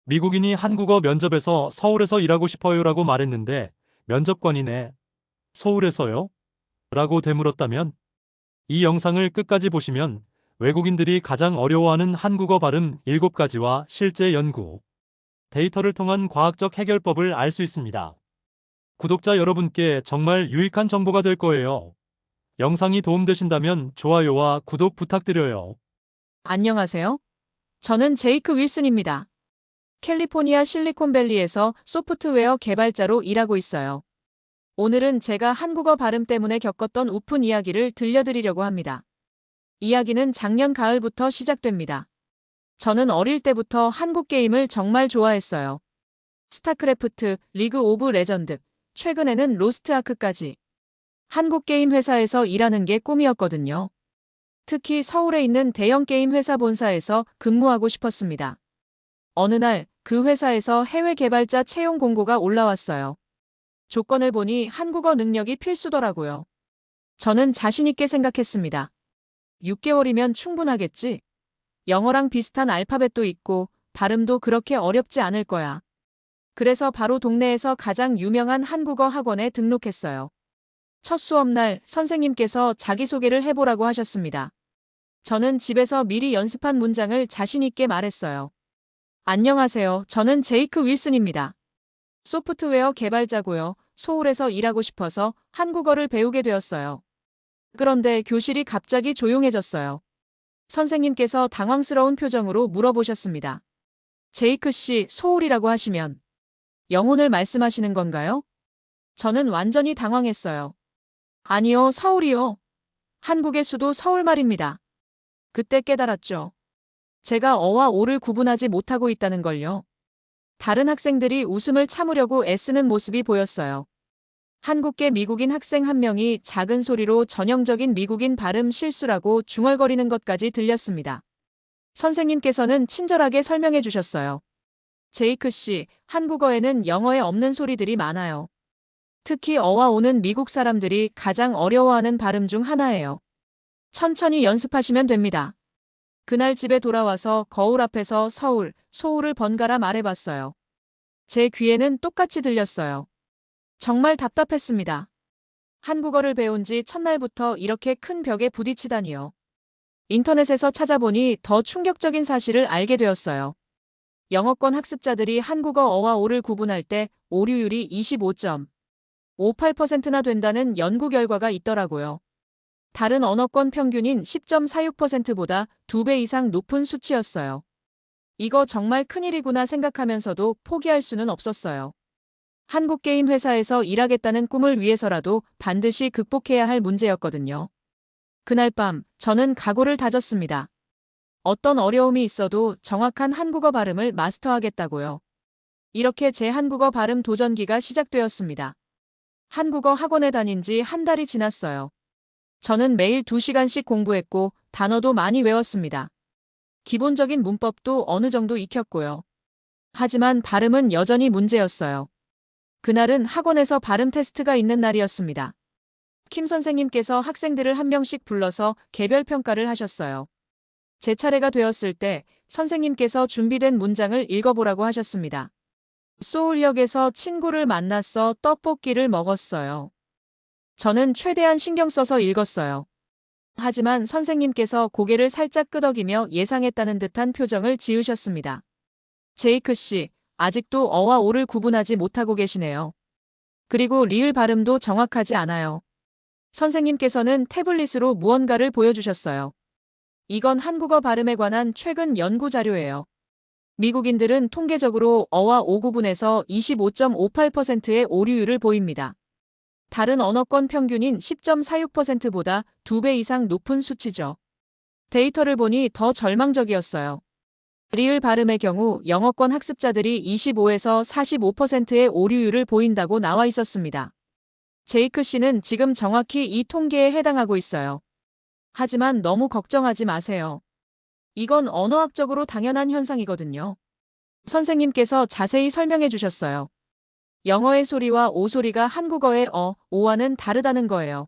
미국인이 한국어 면접에서 서울에서 일하고 싶어요라고 말했는데 면접관이네. 서울에서요? 라고 되물었다면 이 영상을 끝까지 보시면 외국인들이 가장 어려워하는 한국어 발음 7가지와 실제 연구, 데이터를 통한 과학적 해결법을 알 수 있습니다. 구독자 여러분께 정말 유익한 정보가 될 거예요. 영상이 도움되신다면 좋아요와 구독 부탁드려요. 안녕하세요. 저는 제이크 윌슨입니다. 캘리포니아 실리콘밸리에서 소프트웨어 개발자로 일하고 있어요. 오늘은 제가 한국어 발음 때문에 겪었던 우픈 이야기를 들려드리려고 합니다. 이야기는 작년 가을부터 시작됩니다. 저는 어릴 때부터 한국 게임을 정말 좋아했어요. 스타크래프트, 리그 오브 레전드, 최근에는 로스트 아크까지. 한국 게임 회사에서 일하는 게 꿈이었거든요. 특히 서울에 있는 대형 게임 회사 본사에서 근무하고 싶었습니다. 어느 날 그 회사에서 해외 개발자 채용 공고가 올라왔어요. 조건을 보니 한국어 능력이 필수더라고요. 저는 자신 있게 생각했습니다. 6개월이면 충분하겠지. 영어랑 비슷한 알파벳도 있고 발음도 그렇게 어렵지 않을 거야. 그래서 바로 동네에서 가장 유명한 한국어 학원에 등록했어요. 첫 수업날 선생님께서 자기소개를 해보라고 하셨습니다. 저는 집에서 미리 연습한 문장을 자신 있게 말했어요. 안녕하세요. 저는 제이크 윌슨입니다. 소프트웨어 개발자고요. 서울에서 일하고 싶어서 한국어를 배우게 되었어요. 그런데 교실이 갑자기 조용해졌어요. 선생님께서 당황스러운 표정으로 물어보셨습니다. 제이크 씨, 서울이라고 하시면 영혼을 말씀하시는 건가요? 저는 완전히 당황했어요. 아니요, 서울이요. 한국의 수도 서울 말입니다. 그때 깨달았죠. 제가 어와 오를 구분하지 못하고 있다는 걸요. 다른 학생들이 웃음을 참으려고 애쓰는 모습이 보였어요. 한국계 미국인 학생 한 명이 작은 소리로 전형적인 미국인 발음 실수라고 중얼거리는 것까지 들렸습니다. 선생님께서는 친절하게 설명해 주셨어요. 제이크 씨, 한국어에는 영어에 없는 소리들이 많아요. 특히 어와 오는 미국 사람들이 가장 어려워하는 발음 중 하나예요. 천천히 연습하시면 됩니다. 그날 집에 돌아와서 거울 앞에서 서울, 소울을 번갈아 말해봤어요. 제 귀에는 똑같이 들렸어요. 정말 답답했습니다. 한국어를 배운 지 첫날부터 이렇게 큰 벽에 부딪히다니요. 인터넷에서 찾아보니 더 충격적인 사실을 알게 되었어요. 영어권 학습자들이 한국어 어와 오를 구분할 때 오류율이 25.58%나 된다는 연구 결과가 있더라고요. 다른 언어권 평균인 10.46%보다 2배 이상 높은 수치였어요. 이거 정말 큰일이구나 생각하면서도 포기할 수는 없었어요. 한국 게임 회사에서 일하겠다는 꿈을 위해서라도 반드시 극복해야 할 문제였거든요. 그날 밤 저는 각오를 다졌습니다. 어떤 어려움이 있어도 정확한 한국어 발음을 마스터하겠다고요. 이렇게 제 한국어 발음 도전기가 시작되었습니다. 한국어 학원에 다닌 지 한 달이 지났어요. 저는 매일 2시간씩 공부했고 단어도 많이 외웠습니다. 기본적인 문법도 어느 정도 익혔고요. 하지만 발음은 여전히 문제였어요. 그날은 학원에서 발음 테스트가 있는 날이었습니다. 킴 선생님께서 학생들을 한 명씩 불러서 개별 평가를 하셨어요. 제 차례가 되었을 때 선생님께서 준비된 문장을 읽어보라고 하셨습니다. 소울역에서 친구를 만났어 떡볶이를 먹었어요. 저는 최대한 신경 써서 읽었어요. 하지만 선생님께서 고개를 살짝 끄덕이며 예상했다는 듯한 표정을 지으셨습니다. 제이크 씨, 아직도 어와 오를 구분하지 못하고 계시네요. 그리고 리을 발음도 정확하지 않아요. 선생님께서는 태블릿으로 무언가를 보여주셨어요. 이건 한국어 발음에 관한 최근 연구 자료예요. 미국인들은 통계적으로 어와 오 구분에서 25.58%의 오류율을 보입니다. 다른 언어권 평균인 10.46%보다 2배 이상 높은 수치죠. 데이터를 보니 더 절망적이었어요. 리을 발음의 경우 영어권 학습자들이 25에서 45%의 오류율을 보인다고 나와 있었습니다. 제이크 씨는 지금 정확히 이 통계에 해당하고 있어요. 하지만 너무 걱정하지 마세요. 이건 언어학적으로 당연한 현상이거든요. 선생님께서 자세히 설명해 주셨어요. 영어의 소리와 오 소리가 한국어의 오와는 다르다는 거예요.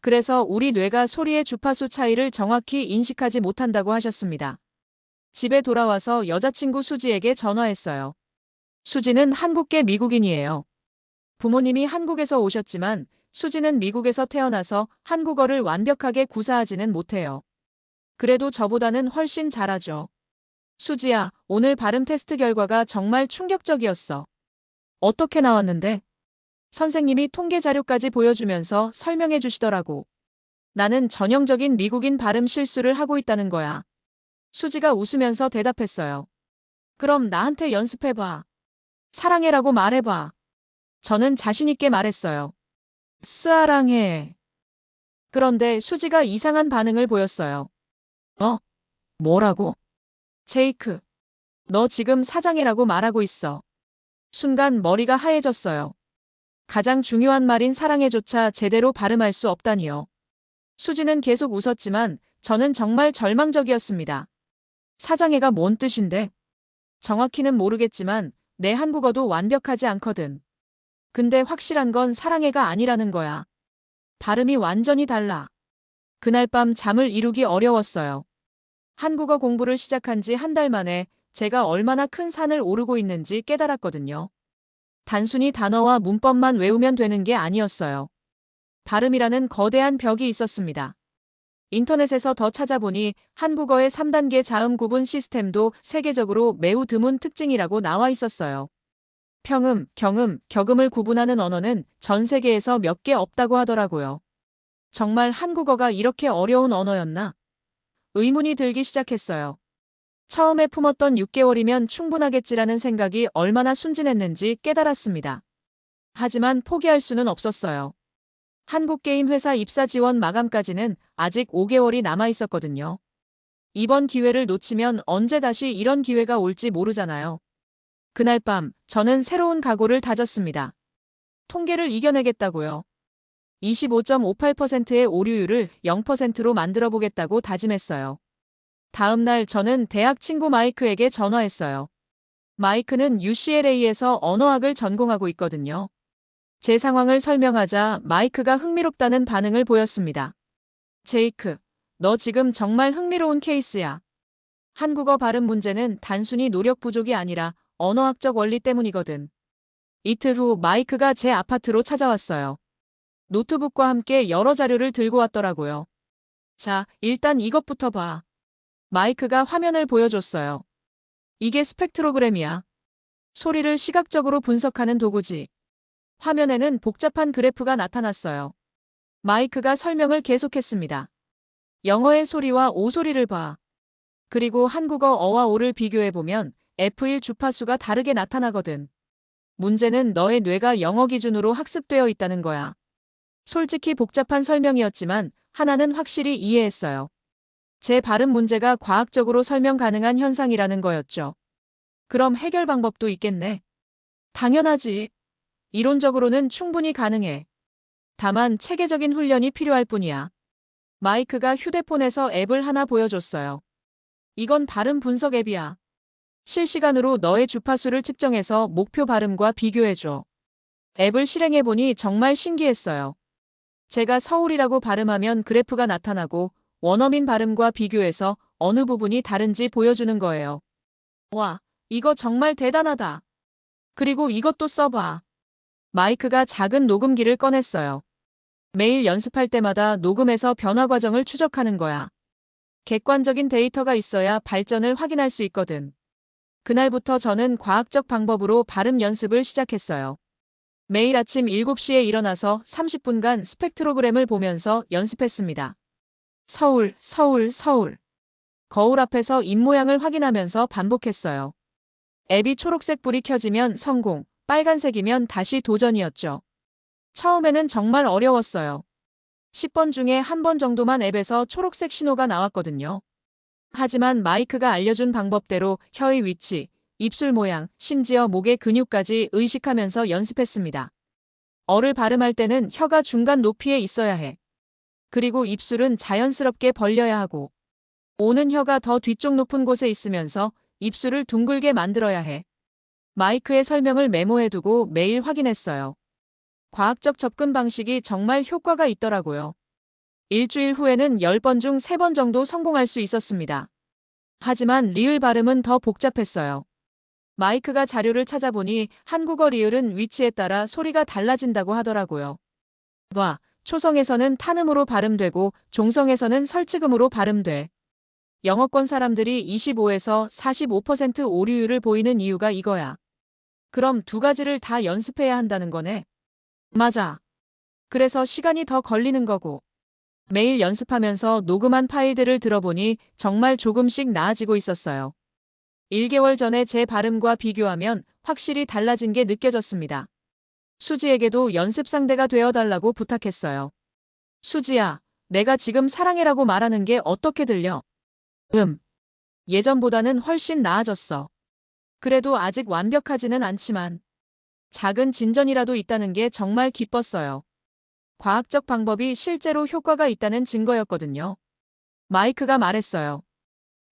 그래서 우리 뇌가 소리의 주파수 차이를 정확히 인식하지 못한다고 하셨습니다. 집에 돌아와서 여자친구 수지에게 전화했어요. 수지는 한국계 미국인이에요. 부모님이 한국에서 오셨지만 수지는 미국에서 태어나서 한국어를 완벽하게 구사하지는 못해요. 그래도 저보다는 훨씬 잘하죠. 수지야, 오늘 발음 테스트 결과가 정말 충격적이었어. 어떻게 나왔는데? 선생님이 통계 자료까지 보여주면서 설명해 주시더라고. 나는 전형적인 미국인 발음 실수를 하고 있다는 거야. 수지가 웃으면서 대답했어요. 그럼 나한테 연습해봐. 사랑해라고 말해봐. 저는 자신있게 말했어요. 사랑해. 그런데 수지가 이상한 반응을 보였어요. 어? 뭐라고? 제이크, 너 지금 사장이라고 말하고 있어. 순간 머리가 하얘졌어요. 가장 중요한 말인 사랑해조차 제대로 발음할 수 없다니요. 수지는 계속 웃었지만 저는 정말 절망적이었습니다. 사장애가 뭔 뜻인데? 정확히는 모르겠지만 내 한국어도 완벽하지 않거든. 근데 확실한 건 사랑해가 아니라는 거야. 발음이 완전히 달라. 그날 밤 잠을 이루기 어려웠어요. 한국어 공부를 시작한 지 한 달 만에 제가 얼마나 큰 산을 오르고 있는지 깨달았거든요. 단순히 단어와 문법만 외우면 되는 게 아니었어요. 발음이라는 거대한 벽이 있었습니다. 인터넷에서 더 찾아보니 한국어의 3단계 자음 구분 시스템도 세계적으로 매우 드문 특징이라고 나와 있었어요. 평음, 경음, 격음을 구분하는 언어는 전 세계에서 몇 개 없다고 하더라고요. 정말 한국어가 이렇게 어려운 언어였나? 의문이 들기 시작했어요. 처음에 품었던 6개월이면 충분하겠지라는 생각이 얼마나 순진했는지 깨달았습니다. 하지만 포기할 수는 없었어요. 한국게임 회사 입사 지원 마감까지는 아직 5개월이 남아 있었거든요. 이번 기회를 놓치면 언제 다시 이런 기회가 올지 모르잖아요. 그날 밤 저는 새로운 각오를 다졌습니다. 통계를 이겨내겠다고요. 25.58%의 오류율을 0%로 만들어 보겠다고 다짐했어요. 다음 날 저는 대학 친구 마이크에게 전화했어요. 마이크는 UCLA에서 언어학을 전공하고 있거든요. 제 상황을 설명하자 마이크가 흥미롭다는 반응을 보였습니다. 제이크, 너 지금 정말 흥미로운 케이스야. 한국어 발음 문제는 단순히 노력 부족이 아니라 언어학적 원리 때문이거든. 이틀 후 마이크가 제 아파트로 찾아왔어요. 노트북과 함께 여러 자료를 들고 왔더라고요. 자, 일단 이것부터 봐. 마이크가 화면을 보여줬어요. 이게 스펙트로그램이야. 소리를 시각적으로 분석하는 도구지. 화면에는 복잡한 그래프가 나타났어요. 마이크가 설명을 계속했습니다. 영어의 소리와 오 소리를 봐. 그리고 한국어 어와 오를 비교해보면 F1 주파수가 다르게 나타나거든. 문제는 너의 뇌가 영어 기준으로 학습되어 있다는 거야. 솔직히 복잡한 설명이었지만 하나는 확실히 이해했어요. 제 발음 문제가 과학적으로 설명 가능한 현상이라는 거였죠. 그럼 해결 방법도 있겠네. 당연하지. 이론적으로는 충분히 가능해. 다만 체계적인 훈련이 필요할 뿐이야. 마이크가 휴대폰에서 앱을 하나 보여줬어요. 이건 발음 분석 앱이야. 실시간으로 너의 주파수를 측정해서 목표 발음과 비교해줘. 앱을 실행해보니 정말 신기했어요. 제가 서울이라고 발음하면 그래프가 나타나고 원어민 발음과 비교해서 어느 부분이 다른지 보여주는 거예요. 와, 이거 정말 대단하다. 그리고 이것도 써봐. 마이크가 작은 녹음기를 꺼냈어요. 매일 연습할 때마다 녹음해서 변화 과정을 추적하는 거야. 객관적인 데이터가 있어야 발전을 확인할 수 있거든. 그날부터 저는 과학적 방법으로 발음 연습을 시작했어요. 매일 아침 7시에 일어나서 30분간 스펙트로그램을 보면서 연습했습니다. 서울, 서울, 서울. 거울 앞에서 입모양을 확인하면서 반복했어요. 앱이 초록색 불이 켜지면 성공, 빨간색이면 다시 도전이었죠. 처음에는 정말 어려웠어요. 10번 중에 한 번 정도만 앱에서 초록색 신호가 나왔거든요. 하지만 마이크가 알려준 방법대로 혀의 위치, 입술 모양, 심지어 목의 근육까지 의식하면서 연습했습니다. 어를 발음할 때는 혀가 중간 높이에 있어야 해. 그리고 입술은 자연스럽게 벌려야 하고, 오는 혀가 더 뒤쪽 높은 곳에 있으면서 입술을 둥글게 만들어야 해. 마이크의 설명을 메모해두고 매일 확인했어요. 과학적 접근 방식이 정말 효과가 있더라고요. 일주일 후에는 10번 중 3번 정도 성공할 수 있었습니다. 하지만 리을 발음은 더 복잡했어요. 마이크가 자료를 찾아보니 한국어 리을은 위치에 따라 소리가 달라진다고 하더라고요. 초성에서는 탄음으로 발음되고 종성에서는 설치금으로 발음돼. 영어권 사람들이 25에서 45% 오류율을 보이는 이유가 이거야. 그럼 두 가지를 다 연습해야 한다는 거네. 맞아. 그래서 시간이 더 걸리는 거고. 매일 연습하면서 녹음한 파일들을 들어보니 정말 조금씩 나아지고 있었어요. 1개월 전에 제 발음과 비교하면 확실히 달라진 게 느껴졌습니다. 수지에게도 연습 상대가 되어달라고 부탁했어요. 수지야, 내가 지금 사랑해라고 말하는 게 어떻게 들려? 예전보다는 훨씬 나아졌어. 그래도 아직 완벽하지는 않지만 작은 진전이라도 있다는 게 정말 기뻤어요. 과학적 방법이 실제로 효과가 있다는 증거였거든요. 마이크가 말했어요.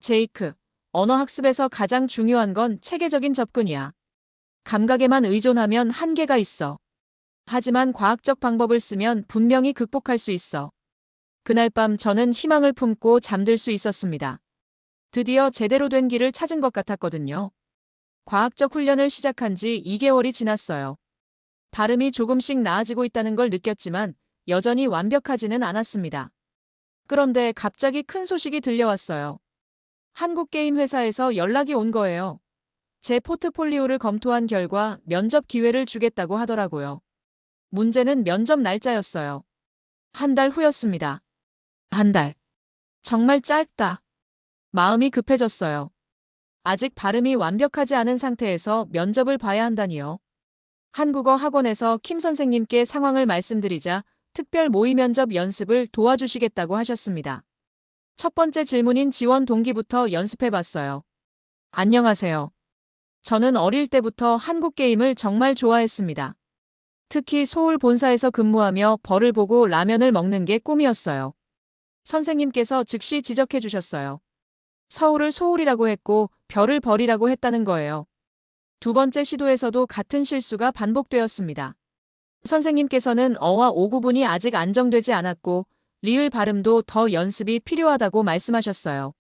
제이크, 언어 학습에서 가장 중요한 건 체계적인 접근이야. 감각에만 의존하면 한계가 있어. 하지만 과학적 방법을 쓰면 분명히 극복할 수 있어. 그날 밤 저는 희망을 품고 잠들 수 있었습니다. 드디어 제대로 된 길을 찾은 것 같았거든요. 과학적 훈련을 시작한 지 2개월이 지났어요. 발음이 조금씩 나아지고 있다는 걸 느꼈지만 여전히 완벽하지는 않았습니다. 그런데 갑자기 큰 소식이 들려왔어요. 한국 게임 회사에서 연락이 온 거예요. 제 포트폴리오를 검토한 결과 면접 기회를 주겠다고 하더라고요. 문제는 면접 날짜였어요. 한 달 후였습니다. 한 달. 정말 짧다. 마음이 급해졌어요. 아직 발음이 완벽하지 않은 상태에서 면접을 봐야 한다니요. 한국어 학원에서 킴 선생님께 상황을 말씀드리자 특별 모의 면접 연습을 도와주시겠다고 하셨습니다. 첫 번째 질문인 지원 동기부터 연습해봤어요. 안녕하세요. 저는 어릴 때부터 한국 게임을 정말 좋아했습니다. 특히 서울 본사에서 근무하며 벌을 보고 라면을 먹는 게 꿈이었어요. 선생님께서 즉시 지적해 주셨어요. 서울을 소울이라고 했고 별을 벌이라고 했다는 거예요. 두 번째 시도에서도 같은 실수가 반복되었습니다. 선생님께서는 어와 오 구분이 아직 안정되지 않았고 리을 발음도 더 연습이 필요하다고 말씀하셨어요.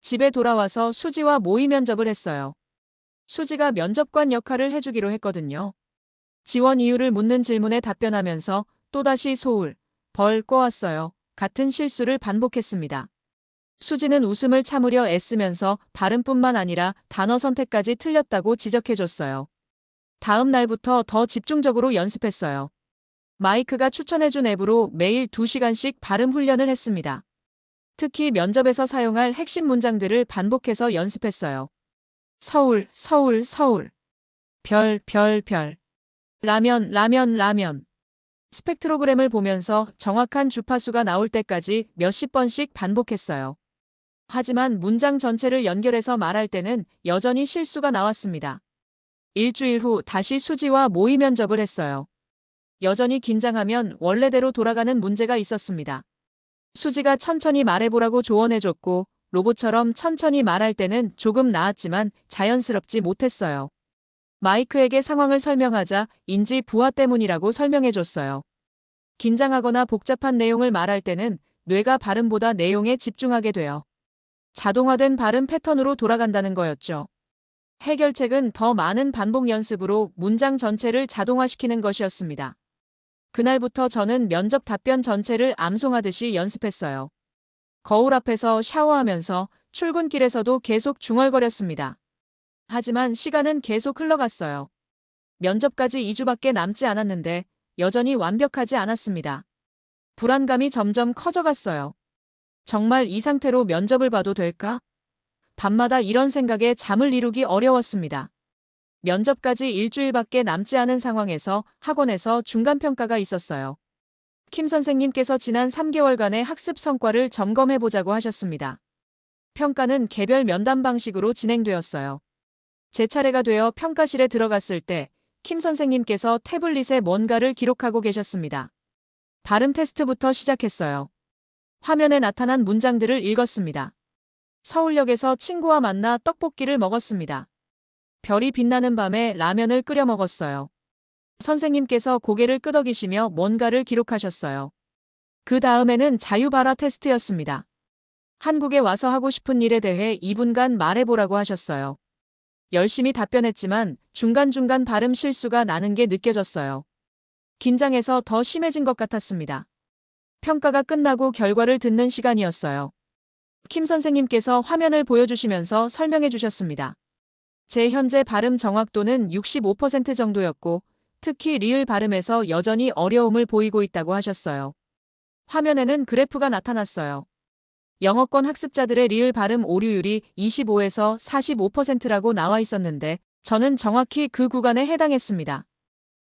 집에 돌아와서 수지와 모의 면접을 했어요. 수지가 면접관 역할을 해주기로 했거든요. 지원 이유를 묻는 질문에 답변하면서 또다시 소울, 벌 꼬았어요. 같은 실수를 반복했습니다. 수지는 웃음을 참으려 애쓰면서 발음뿐만 아니라 단어 선택까지 틀렸다고 지적해줬어요. 다음 날부터 더 집중적으로 연습했어요. 마이크가 추천해준 앱으로 매일 2시간씩 발음 훈련을 했습니다. 특히 면접에서 사용할 핵심 문장들을 반복해서 연습했어요. 서울, 서울, 서울. 별, 별, 별. 라면, 라면, 라면. 스펙트로그램을 보면서 정확한 주파수가 나올 때까지 몇십 번씩 반복했어요. 하지만 문장 전체를 연결해서 말할 때는 여전히 실수가 나왔습니다. 일주일 후 다시 수지와 모의 면접을 했어요. 여전히 긴장하면 원래대로 돌아가는 문제가 있었습니다. 수지가 천천히 말해보라고 조언해줬고 로봇처럼 천천히 말할 때는 조금 나았지만 자연스럽지 못했어요. 마이크에게 상황을 설명하자 인지 부하 때문이라고 설명해줬어요. 긴장하거나 복잡한 내용을 말할 때는 뇌가 발음보다 내용에 집중하게 돼요. 자동화된 발음 패턴으로 돌아간다는 거였죠. 해결책은 더 많은 반복 연습으로 문장 전체를 자동화시키는 것이었습니다. 그날부터 저는 면접 답변 전체를 암송하듯이 연습했어요. 거울 앞에서 샤워하면서 출근길에서도 계속 중얼거렸습니다. 하지만 시간은 계속 흘러갔어요. 면접까지 2주밖에 남지 않았는데 여전히 완벽하지 않았습니다. 불안감이 점점 커져갔어요. 정말 이 상태로 면접을 봐도 될까? 밤마다 이런 생각에 잠을 이루기 어려웠습니다. 면접까지 일주일밖에 남지 않은 상황에서 학원에서 중간평가가 있었어요. 킴 선생님께서 지난 3개월간의 학습 성과를 점검해보자고 하셨습니다. 평가는 개별 면담 방식으로 진행되었어요. 제 차례가 되어 평가실에 들어갔을 때 킴 선생님께서 태블릿에 뭔가를 기록하고 계셨습니다. 발음 테스트부터 시작했어요. 화면에 나타난 문장들을 읽었습니다. 서울역에서 친구와 만나 떡볶이를 먹었습니다. 별이 빛나는 밤에 라면을 끓여 먹었어요. 선생님께서 고개를 끄덕이시며 뭔가를 기록하셨어요. 그 다음에는 자유발화 테스트였습니다. 한국에 와서 하고 싶은 일에 대해 2분간 말해보라고 하셨어요. 열심히 답변했지만 중간중간 발음 실수가 나는 게 느껴졌어요. 긴장해서 더 심해진 것 같았습니다. 평가가 끝나고 결과를 듣는 시간이었어요. 킴 선생님께서 화면을 보여주시면서 설명해 주셨습니다. 제 현재 발음 정확도는 65% 정도였고, 특히 리을 발음에서 여전히 어려움을 보이고 있다고 하셨어요. 화면에는 그래프가 나타났어요. 영어권 학습자들의 리을 발음 오류율이 25에서 45%라고 나와 있었는데, 저는 정확히 그 구간에 해당했습니다.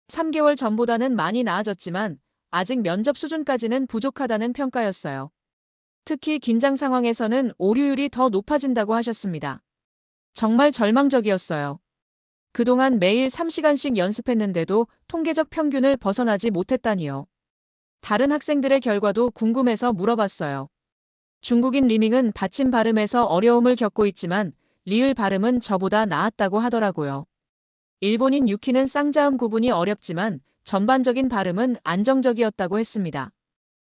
3개월 전보다는 많이 나아졌지만, 아직 면접 수준까지는 부족하다는 평가였어요. 특히 긴장 상황에서는 오류율이 더 높아진다고 하셨습니다. 정말 절망적이었어요. 그동안 매일 3시간씩 연습했는데도 통계적 평균을 벗어나지 못했다니요. 다른 학생들의 결과도 궁금해서 물어봤어요. 중국인 리밍은 받침 발음에서 어려움을 겪고 있지만 리을 발음은 저보다 나았다고 하더라고요. 일본인 유키는 쌍자음 구분이 어렵지만 전반적인 발음은 안정적이었다고 했습니다.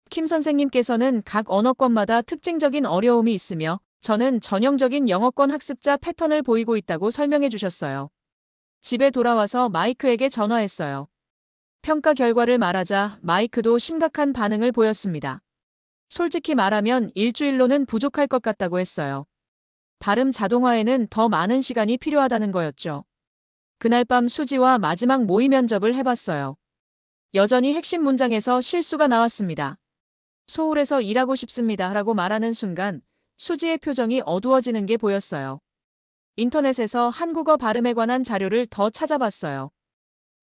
킴 선생님께서는 각 언어권마다 특징적인 어려움이 있으며 저는 전형적인 영어권 학습자 패턴을 보이고 있다고 설명해 주셨어요. 집에 돌아와서 마이크에게 전화했어요. 평가 결과를 말하자 마이크도 심각한 반응을 보였습니다. 솔직히 말하면 일주일로는 부족할 것 같다고 했어요. 발음 자동화에는 더 많은 시간이 필요하다는 거였죠. 그날 밤 수지와 마지막 모의 면접을 해봤어요. 여전히 핵심 문장에서 실수가 나왔습니다. 서울에서 일하고 싶습니다 라고 말하는 순간 수지의 표정이 어두워지는 게 보였어요. 인터넷에서 한국어 발음에 관한 자료를 더 찾아봤어요.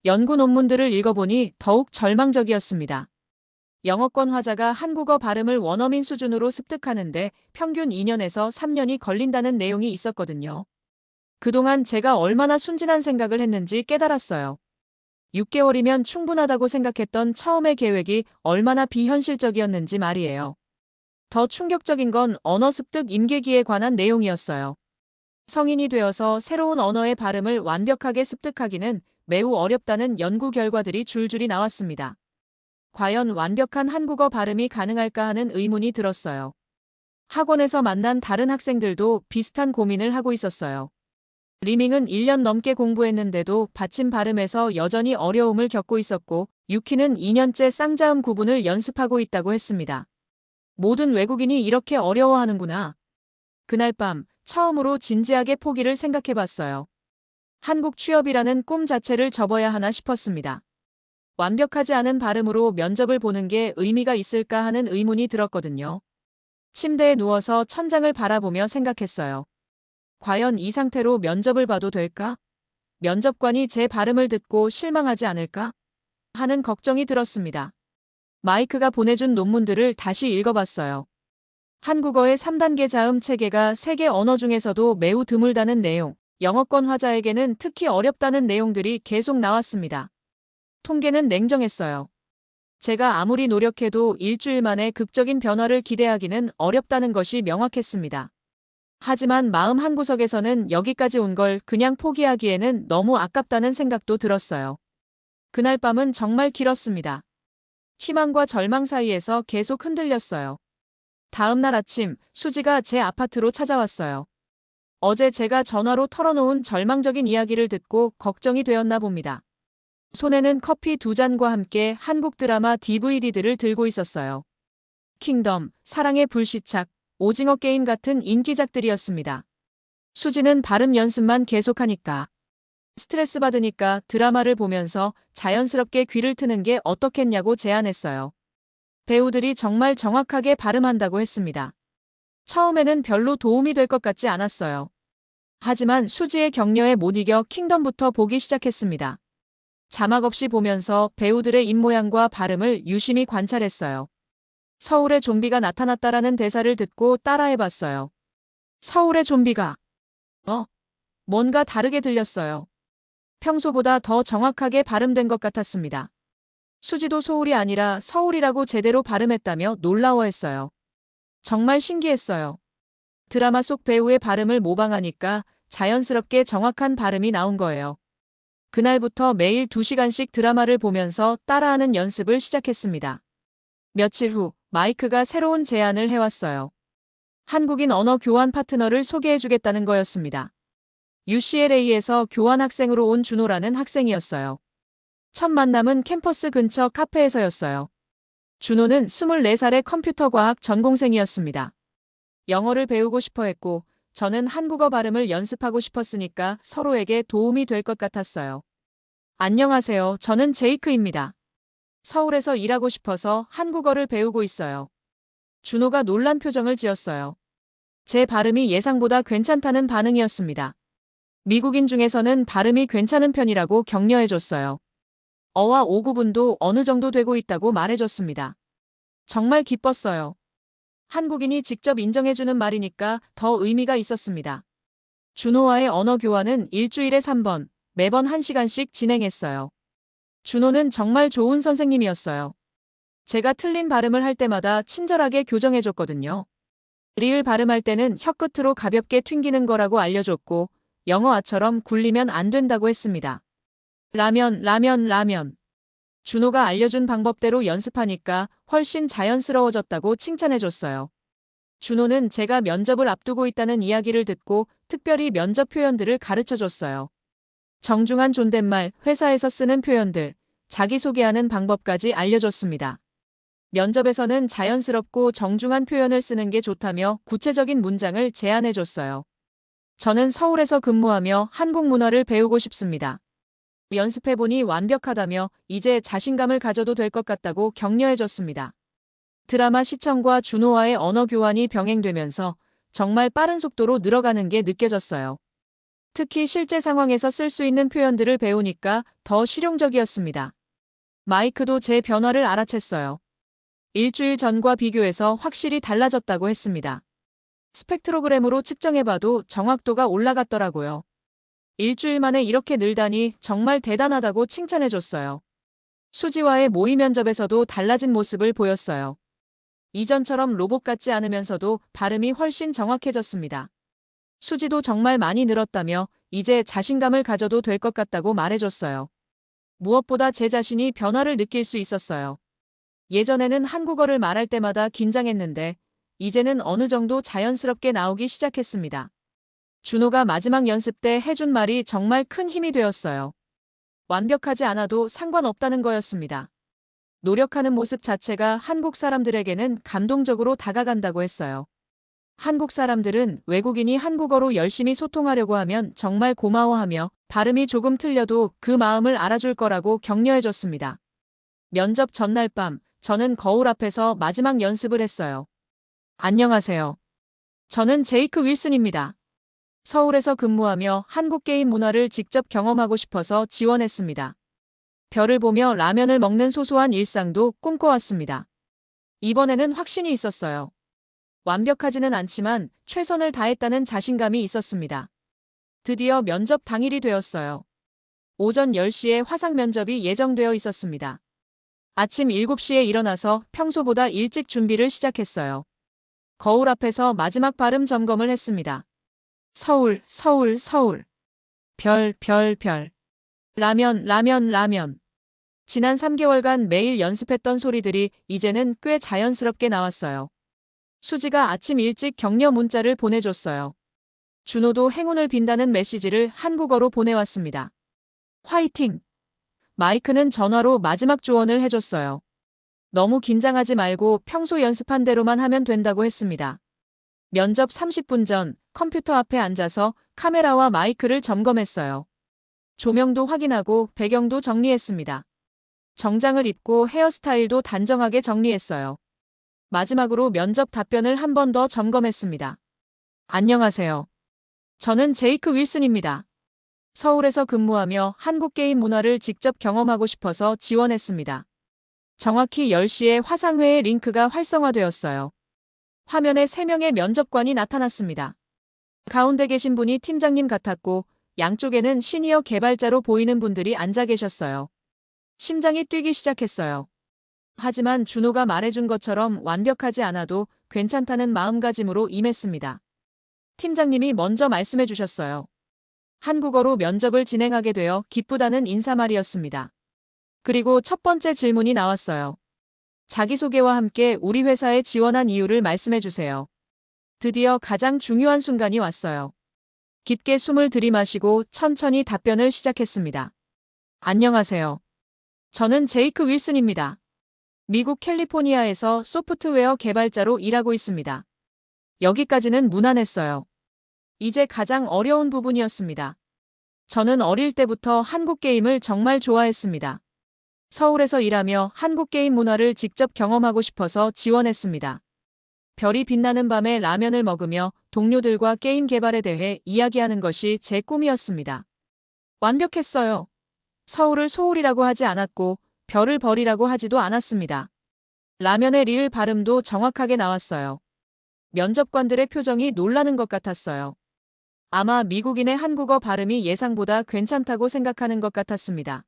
연구 논문들을 읽어보니 더욱 절망적이었습니다. 영어권 화자가 한국어 발음을 원어민 수준으로 습득하는데 평균 2년에서 3년이 걸린다는 내용이 있었거든요. 그동안 제가 얼마나 순진한 생각을 했는지 깨달았어요. 6개월이면 충분하다고 생각했던 처음의 계획이 얼마나 비현실적이었는지 말이에요. 더 충격적인 건 언어 습득 임계기에 관한 내용이었어요. 성인이 되어서 새로운 언어의 발음을 완벽하게 습득하기는 매우 어렵다는 연구 결과들이 줄줄이 나왔습니다. 과연 완벽한 한국어 발음이 가능할까 하는 의문이 들었어요. 학원에서 만난 다른 학생들도 비슷한 고민을 하고 있었어요. 리밍은 1년 넘게 공부했는데도 받침 발음에서 여전히 어려움을 겪고 있었고, 유키는 2년째 쌍자음 구분을 연습하고 있다고 했습니다. 모든 외국인이 이렇게 어려워하는구나. 그날 밤 처음으로 진지하게 포기를 생각해봤어요. 한국 취업이라는 꿈 자체를 접어야 하나 싶었습니다. 완벽하지 않은 발음으로 면접을 보는 게 의미가 있을까 하는 의문이 들었거든요. 침대에 누워서 천장을 바라보며 생각했어요. 과연 이 상태로 면접을 봐도 될까? 면접관이 제 발음을 듣고 실망하지 않을까? 하는 걱정이 들었습니다. 마이크가 보내준 논문들을 다시 읽어봤어요. 한국어의 3단계 자음 체계가 세계 언어 중에서도 매우 드물다는 내용, 영어권 화자에게는 특히 어렵다는 내용들이 계속 나왔습니다. 통계는 냉정했어요. 제가 아무리 노력해도 일주일 만에 극적인 변화를 기대하기는 어렵다는 것이 명확했습니다. 하지만 마음 한구석에서는 여기까지 온 걸 그냥 포기하기에는 너무 아깝다는 생각도 들었어요. 그날 밤은 정말 길었습니다. 희망과 절망 사이에서 계속 흔들렸어요. 다음 날 아침, 수지가 제 아파트로 찾아왔어요. 어제 제가 전화로 털어놓은 절망적인 이야기를 듣고 걱정이 되었나 봅니다. 손에는 커피 2잔과 함께 한국 드라마 DVD들을 들고 있었어요. 킹덤, 사랑의 불시착, 오징어 게임 같은 인기작들이었습니다. 수지는 발음 연습만 계속하니까, 스트레스 받으니까 드라마를 보면서 자연스럽게 귀를 트는 게 어떻겠냐고 제안했어요. 배우들이 정말 정확하게 발음한다고 했습니다. 처음에는 별로 도움이 될 것 같지 않았어요. 하지만 수지의 격려에 못 이겨 킹덤부터 보기 시작했습니다. 자막 없이 보면서 배우들의 입모양과 발음을 유심히 관찰했어요. 서울에 좀비가 나타났다라는 대사를 듣고 따라해봤어요. 서울의 좀비가. 뭔가 다르게 들렸어요. 평소보다 더 정확하게 발음된 것 같았습니다. 수지도 소울이 아니라 서울이라고 제대로 발음했다며 놀라워했어요. 정말 신기했어요. 드라마 속 배우의 발음을 모방하니까 자연스럽게 정확한 발음이 나온 거예요. 그날부터 매일 2시간씩 드라마를 보면서 따라하는 연습을 시작했습니다. 며칠 후 마이크가 새로운 제안을 해왔어요. 한국인 언어 교환 파트너를 소개해주겠다는 거였습니다. UCLA에서 교환 학생으로 온 준호라는 학생이었어요. 첫 만남은 캠퍼스 근처 카페에서였어요. 준호는 24살의 컴퓨터과학 전공생이었습니다. 영어를 배우고 싶어 했고, 저는 한국어 발음을 연습하고 싶었으니까 서로에게 도움이 될 것 같았어요. 안녕하세요. 저는 제이크입니다. 서울에서 일하고 싶어서 한국어를 배우고 있어요. 준호가 놀란 표정을 지었어요. 제 발음이 예상보다 괜찮다는 반응이었습니다. 미국인 중에서는 발음이 괜찮은 편이라고 격려해줬어요. 어와 오 구분도 어느 정도 되고 있다고 말해줬습니다. 정말 기뻤어요. 한국인이 직접 인정해주는 말이니까 더 의미가 있었습니다. 준호와의 언어 교환은 일주일에 3번, 매번 1시간씩 진행했어요. 준호는 정말 좋은 선생님이었어요. 제가 틀린 발음을 할 때마다 친절하게 교정해줬거든요. 리을 발음할 때는 혀끝으로 가볍게 튕기는 거라고 알려줬고, 영어아처럼 굴리면 안 된다고 했습니다. 라면. 준호가 알려준 방법대로 연습하니까 훨씬 자연스러워졌다고 칭찬해줬어요. 준호는 제가 면접을 앞두고 있다는 이야기를 듣고 특별히 면접 표현들을 가르쳐줬어요. 정중한 존댓말, 회사에서 쓰는 표현들, 자기소개하는 방법까지 알려줬습니다. 면접에서는 자연스럽고 정중한 표현을 쓰는 게 좋다며 구체적인 문장을 제안해줬어요. 저는 서울에서 근무하며 한국 문화를 배우고 싶습니다. 연습해보니 완벽하다며 이제 자신감을 가져도 될 것 같다고 격려해줬습니다. 드라마 시청과 준호와의 언어 교환이 병행되면서 정말 빠른 속도로 늘어가는 게 느껴졌어요. 특히 실제 상황에서 쓸 수 있는 표현들을 배우니까 더 실용적이었습니다. 마이크도 제 변화를 알아챘어요. 일주일 전과 비교해서 확실히 달라졌다고 했습니다. 스펙트로그램으로 측정해봐도 정확도가 올라갔더라고요. 일주일 만에 이렇게 늘다니 정말 대단하다고 칭찬해줬어요. 수지와의 모의 면접에서도 달라진 모습을 보였어요. 이전처럼 로봇 같지 않으면서도 발음이 훨씬 정확해졌습니다. 수지도 정말 많이 늘었다며 이제 자신감을 가져도 될 것 같다고 말해줬어요. 무엇보다 제 자신이 변화를 느낄 수 있었어요. 예전에는 한국어를 말할 때마다 긴장했는데 이제는 어느 정도 자연스럽게 나오기 시작했습니다. 준호가 마지막 연습 때 해준 말이 정말 큰 힘이 되었어요. 완벽하지 않아도 상관없다는 거였습니다. 노력하는 모습 자체가 한국 사람들에게는 감동적으로 다가간다고 했어요. 한국 사람들은 외국인이 한국어로 열심히 소통하려고 하면 정말 고마워하며 발음이 조금 틀려도 그 마음을 알아줄 거라고 격려해줬습니다. 면접 전날 밤, 저는 거울 앞에서 마지막 연습을 했어요. 안녕하세요. 저는 제이크 윌슨입니다. 서울에서 근무하며 한국 게임 문화를 직접 경험하고 싶어서 지원했습니다. 별을 보며 라면을 먹는 소소한 일상도 꿈꿔왔습니다. 이번에는 확신이 있었어요. 완벽하지는 않지만 최선을 다했다는 자신감이 있었습니다. 드디어 면접 당일이 되었어요. 오전 10시에 화상 면접이 예정되어 있었습니다. 아침 7시에 일어나서 평소보다 일찍 준비를 시작했어요. 거울 앞에서 마지막 발음 점검을 했습니다. 서울. 별. 라면. 지난 3개월간 매일 연습했던 소리들이 이제는 꽤 자연스럽게 나왔어요. 수지가 아침 일찍 격려 문자를 보내줬어요. 준호도 행운을 빈다는 메시지를 한국어로 보내왔습니다. 화이팅! 마이크는 전화로 마지막 조언을 해줬어요. 너무 긴장하지 말고 평소 연습한 대로만 하면 된다고 했습니다. 면접 30분 전 컴퓨터 앞에 앉아서 카메라와 마이크를 점검했어요. 조명도 확인하고 배경도 정리했습니다. 정장을 입고 헤어스타일도 단정하게 정리했어요. 마지막으로 면접 답변을 한 번 더 점검했습니다. 안녕하세요. 저는 제이크 윌슨입니다. 서울에서 근무하며 한국 게임 문화를 직접 경험하고 싶어서 지원했습니다. 정확히 10시에 화상회의 링크가 활성화되었어요. 화면에 3명의 면접관이 나타났습니다. 가운데 계신 분이 팀장님 같았고 양쪽에는 시니어 개발자로 보이는 분들이 앉아 계셨어요. 심장이 뛰기 시작했어요. 하지만 준호가 말해준 것처럼 완벽하지 않아도 괜찮다는 마음가짐으로 임했습니다. 팀장님이 먼저 말씀해 주셨어요. 한국어로 면접을 진행하게 되어 기쁘다는 인사말이었습니다. 그리고 첫 번째 질문이 나왔어요. 자기소개와 함께 우리 회사에 지원한 이유를 말씀해 주세요. 드디어 가장 중요한 순간이 왔어요. 깊게 숨을 들이마시고 천천히 답변을 시작했습니다. 안녕하세요. 저는 제이크 윌슨입니다. 미국 캘리포니아에서 소프트웨어 개발자로 일하고 있습니다. 여기까지는 무난했어요. 이제 가장 어려운 부분이었습니다. 저는 어릴 때부터 한국 게임을 정말 좋아했습니다. 서울에서 일하며 한국 게임 문화를 직접 경험하고 싶어서 지원했습니다. 별이 빛나는 밤에 라면을 먹으며 동료들과 게임 개발에 대해 이야기하는 것이 제 꿈이었습니다. 완벽했어요. 서울을 소울이라고 하지 않았고 별을 벌이라고 하지도 않았습니다. 라면의 리을 발음도 정확하게 나왔어요. 면접관들의 표정이 놀라는 것 같았어요. 아마 미국인의 한국어 발음이 예상보다 괜찮다고 생각하는 것 같았습니다.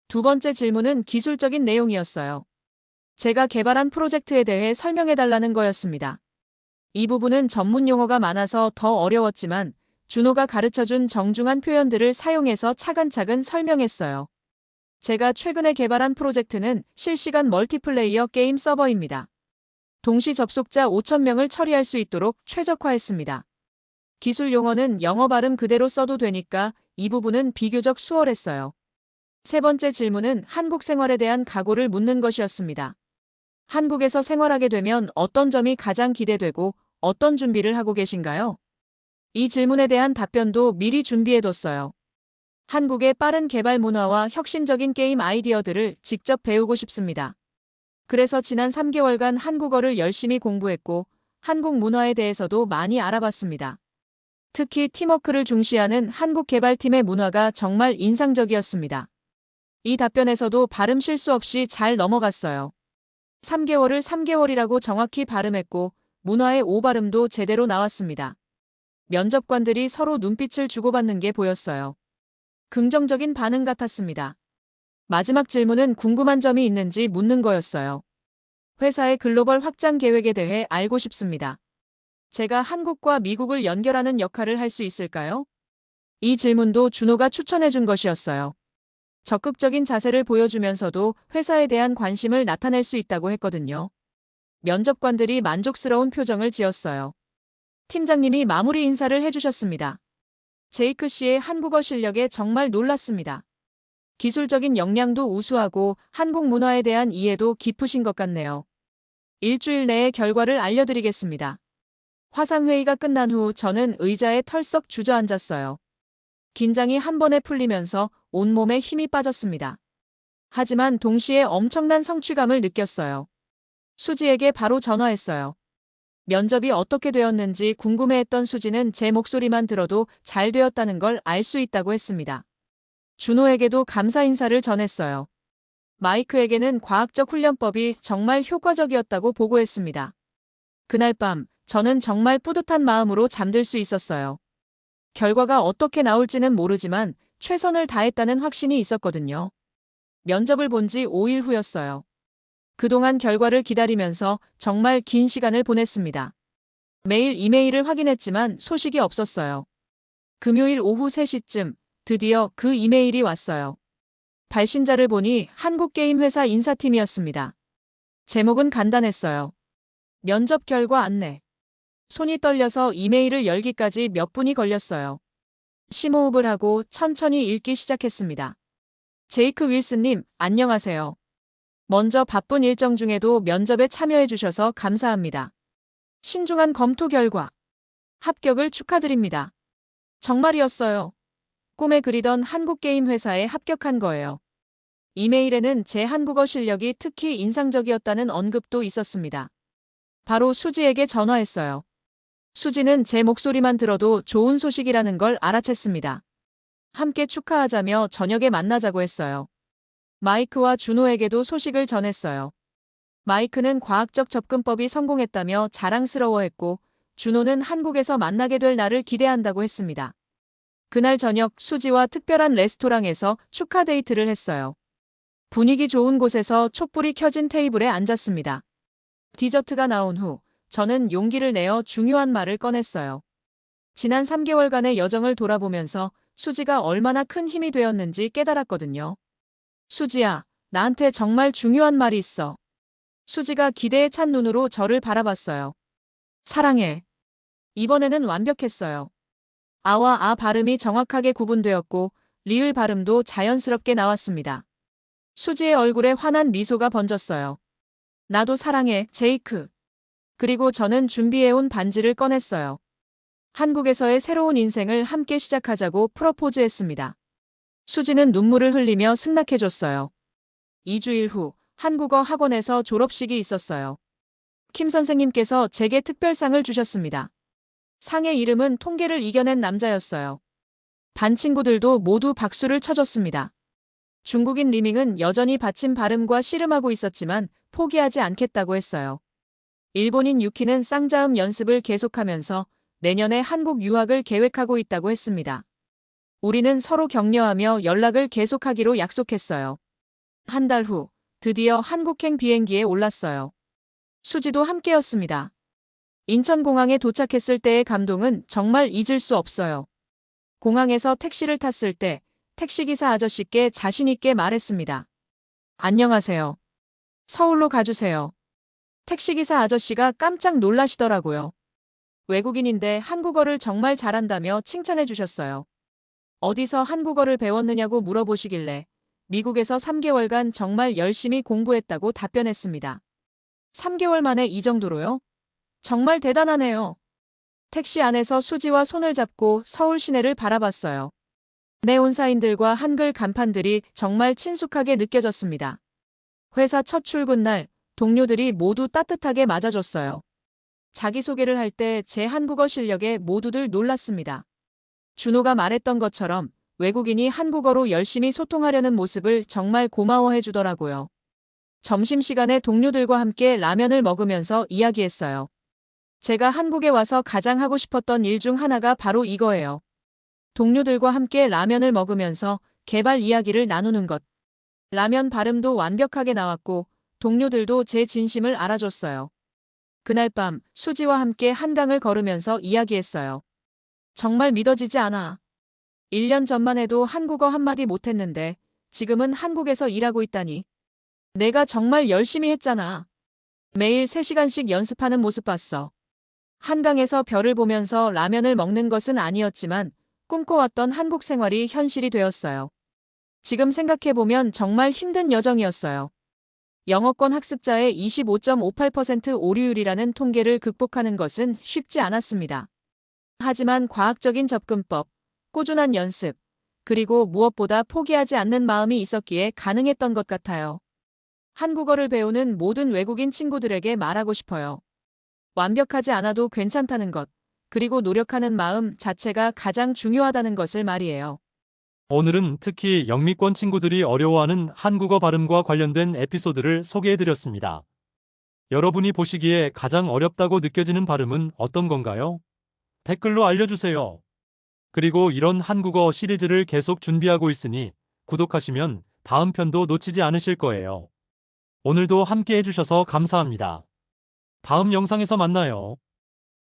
두 번째 질문은 기술적인 내용이었어요. 제가 개발한 프로젝트에 대해 설명해달라는 거였습니다. 이 부분은 전문 용어가 많아서 더 어려웠지만 준호가 가르쳐준 정중한 표현들을 사용해서 차근차근 설명했어요. 제가 최근에 개발한 프로젝트는 실시간 멀티플레이어 게임 서버입니다. 동시 접속자 5,000명을 처리할 수 있도록 최적화했습니다. 기술 용어는 영어 발음 그대로 써도 되니까 이 부분은 비교적 수월했어요. 세 번째 질문은 한국 생활에 대한 각오를 묻는 것이었습니다. 한국에서 생활하게 되면 어떤 점이 가장 기대되고 어떤 준비를 하고 계신가요? 이 질문에 대한 답변도 미리 준비해뒀어요. 한국의 빠른 개발 문화와 혁신적인 게임 아이디어들을 직접 배우고 싶습니다. 그래서 지난 3개월간 한국어를 열심히 공부했고 한국 문화에 대해서도 많이 알아봤습니다. 특히 팀워크를 중시하는 한국 개발팀의 문화가 정말 인상적이었습니다. 이 답변에서도 발음 실수 없이 잘 넘어갔어요. 3개월을 3개월이라고 정확히 발음했고 문화의 오발음도 제대로 나왔습니다. 면접관들이 서로 눈빛을 주고받는 게 보였어요. 긍정적인 반응 같았습니다. 마지막 질문은 궁금한 점이 있는지 묻는 거였어요. 회사의 글로벌 확장 계획에 대해 알고 싶습니다. 제가 한국과 미국을 연결하는 역할을 할 수 있을까요? 이 질문도 준호가 추천해 준 것이었어요. 적극적인 자세를 보여주면서도 회사에 대한 관심을 나타낼 수 있다고 했거든요. 면접관들이 만족스러운 표정을 지었어요. 팀장님이 마무리 인사를 해주셨습니다. 제이크 씨의 한국어 실력에 정말 놀랐습니다. 기술적인 역량도 우수하고 한국 문화에 대한 이해도 깊으신 것 같네요. 일주일 내에 결과를 알려드리겠습니다. 화상회의가 끝난 후 저는 의자에 털썩 주저앉았어요. 긴장이 한 번에 풀리면서 온몸에 힘이 빠졌습니다. 하지만 동시에 엄청난 성취감을 느꼈어요. 수지에게 바로 전화했어요. 면접이 어떻게 되었는지 궁금해했던 수지는 제 목소리만 들어도 잘 되었다는 걸 알 수 있다고 했습니다. 준호에게도 감사 인사를 전했어요. 마이크에게는 과학적 훈련법이 정말 효과적이었다고 보고했습니다. 그날 밤 저는 정말 뿌듯한 마음으로 잠들 수 있었어요. 결과가 어떻게 나올지는 모르지만 최선을 다했다는 확신이 있었거든요. 면접을 본 지 5일 후였어요. 그동안 결과를 기다리면서 정말 긴 시간을 보냈습니다. 매일 이메일을 확인했지만 소식이 없었어요. 금요일 오후 3시쯤 드디어 그 이메일이 왔어요. 발신자를 보니 한국게임회사 인사팀이었습니다. 제목은 간단했어요. 면접 결과 안내. 손이 떨려서 이메일을 열기까지 몇 분이 걸렸어요. 심호흡을 하고 천천히 읽기 시작했습니다. 제이크 윌슨님, 안녕하세요. 먼저 바쁜 일정 중에도 면접에 참여해 주셔서 감사합니다. 신중한 검토 결과 합격을 축하드립니다. 정말이었어요. 꿈에 그리던 한국게임 회사에 합격한 거예요. 이메일에는 제 한국어 실력이 특히 인상적이었다는 언급도 있었습니다. 바로 수지에게 전화했어요. 수지는 제 목소리만 들어도 좋은 소식이라는 걸 알아챘습니다. 함께 축하하자며 저녁에 만나자고 했어요. 마이크와 준호에게도 소식을 전했어요. 마이크는 과학적 접근법이 성공했다며 자랑스러워했고 준호는 한국에서 만나게 될 날을 기대한다고 했습니다. 그날 저녁 수지와 특별한 레스토랑에서 축하 데이트를 했어요. 분위기 좋은 곳에서 촛불이 켜진 테이블에 앉았습니다. 디저트가 나온 후 저는 용기를 내어 중요한 말을 꺼냈어요. 지난 3개월간의 여정을 돌아보면서 수지가 얼마나 큰 힘이 되었는지 깨달았거든요. 수지야, 나한테 정말 중요한 말이 있어. 수지가 기대에 찬 눈으로 저를 바라봤어요. 사랑해. 이번에는 완벽했어요. 아와 아 발음이 정확하게 구분되었고 리을 발음도 자연스럽게 나왔습니다. 수지의 얼굴에 환한 미소가 번졌어요. 나도 사랑해, 제이크. 그리고 저는 준비해온 반지를 꺼냈어요. 한국에서의 새로운 인생을 함께 시작하자고 프러포즈했습니다. 수지는 눈물을 흘리며 승낙해줬어요. 2주일 후 한국어 학원에서 졸업식이 있었어요. 킴 선생님께서 제게 특별상을 주셨습니다. 상의 이름은 통계를 이겨낸 남자였어요. 반 친구들도 모두 박수를 쳐줬습니다. 중국인 리밍은 여전히 받침 발음과 씨름하고 있었지만 포기하지 않겠다고 했어요. 일본인 유키는 쌍자음 연습을 계속하면서 내년에 한국 유학을 계획하고 있다고 했습니다. 우리는 서로 격려하며 연락을 계속하기로 약속했어요. 한 달 후, 드디어 한국행 비행기에 올랐어요. 수지도 함께였습니다. 인천공항에 도착했을 때의 감동은 정말 잊을 수 없어요. 공항에서 택시를 탔을 때 택시기사 아저씨께 자신있게 말했습니다. 안녕하세요. 서울로 가주세요. 택시기사 아저씨가 깜짝 놀라시더라고요. 외국인인데 한국어를 정말 잘한다며 칭찬해 주셨어요. 어디서 한국어를 배웠느냐고 물어보시길래 미국에서 3개월간 정말 열심히 공부했다고 답변했습니다. 3개월 만에 이 정도로요? 정말 대단하네요. 택시 안에서 수지와 손을 잡고 서울 시내를 바라봤어요. 네온사인들과 한글 간판들이 정말 친숙하게 느껴졌습니다. 회사 첫 출근 날 동료들이 모두 따뜻하게 맞아줬어요. 자기소개를 할 때 제 한국어 실력에 모두들 놀랐습니다. 준호가 말했던 것처럼 외국인이 한국어로 열심히 소통하려는 모습을 정말 고마워해 주더라고요. 점심시간에 동료들과 함께 라면을 먹으면서 이야기했어요. 제가 한국에 와서 가장 하고 싶었던 일 중 하나가 바로 이거예요. 동료들과 함께 라면을 먹으면서 개발 이야기를 나누는 것. 라면 발음도 완벽하게 나왔고 동료들도 제 진심을 알아줬어요. 그날 밤 수지와 함께 한강을 걸으면서 이야기했어요. 정말 믿어지지 않아. 1년 전만 해도 한국어 한마디 못했는데 지금은 한국에서 일하고 있다니. 내가 정말 열심히 했잖아. 매일 3시간씩 연습하는 모습 봤어. 한강에서 별을 보면서 라면을 먹는 것은 아니었지만 꿈꿔왔던 한국 생활이 현실이 되었어요. 지금 생각해보면 정말 힘든 여정이었어요. 영어권 학습자의 25.58% 오류율이라는 통계를 극복하는 것은 쉽지 않았습니다. 하지만 과학적인 접근법, 꾸준한 연습, 그리고 무엇보다 포기하지 않는 마음이 있었기에 가능했던 것 같아요. 한국어를 배우는 모든 외국인 친구들에게 말하고 싶어요. 완벽하지 않아도 괜찮다는 것, 그리고 노력하는 마음 자체가 가장 중요하다는 것을 말이에요. 오늘은 특히 영미권 친구들이 어려워하는 한국어 발음과 관련된 에피소드를 소개해드렸습니다. 여러분이 보시기에 가장 어렵다고 느껴지는 발음은 어떤 건가요? 댓글로 알려주세요. 그리고 이런 한국어 시리즈를 계속 준비하고 있으니 구독하시면 다음 편도 놓치지 않으실 거예요. 오늘도 함께 해주셔서 감사합니다. 다음 영상에서 만나요.